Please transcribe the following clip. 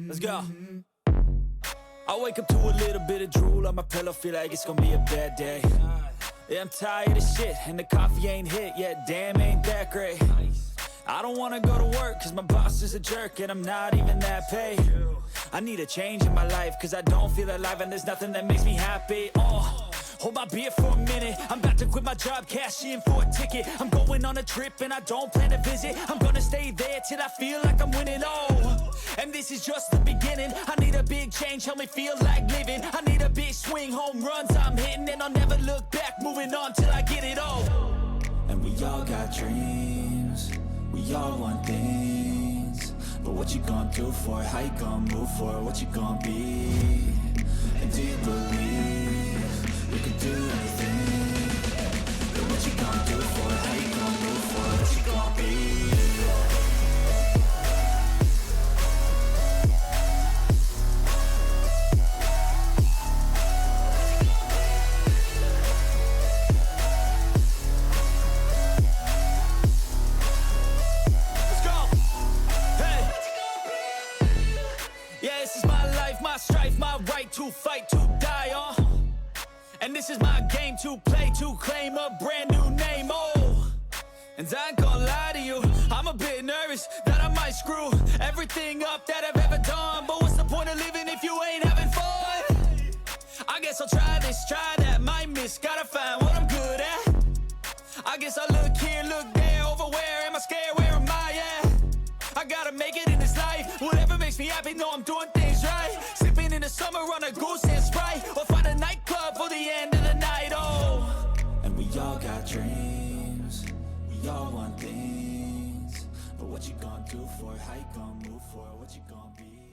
Let's go. I wake up to a little bit of drool on my pillow, feel like it's gonna be a bad day. Yeah, I'm tired of shit, and the coffee ain't hit yet, damn, ain't that great. I don't wanna go to work, cause my boss is a jerk, and I'm not even that paid. I need a change in my life, cause I don't feel alive, and there's nothing that makes me happy. Hold my beer for a minute, I'm about to quit my job, cash in for a ticket. I'm going on a trip and I don't plan to visit. I'm gonna stay there till I feel like I'm winning, and this is just the beginning. I need a big change, help me feel like living. I need a big swing, home runs I'm hitting, and I'll never look back, moving on till I get it all. And we all got dreams, we all want things, but what you gonna do for it? How you gonna move for it? What you gonna be? And do you believe you can do anything? But what you gonna do for it? How you gonna move for it? What you gonna be? My strife, my right to fight, to die on. And this is my game to play, to claim a brand new name, And I ain't gonna lie to you, I'm a bit nervous that I might screw everything up that I've ever done. But what's the point of living if you ain't having fun? I guess I'll try this, try that, might miss, gotta find what I'm good at. I guess I'll look here, look there, over where am I scared, where am I at? I gotta make it in this life, whatever makes me happy, know I'm doing things right. Sipping in the summer on a goose and Sprite, or find a nightclub for the end of the night, And we all got dreams, we all want things, but what you gonna do for it? How you gonna move for it? What you gonna be?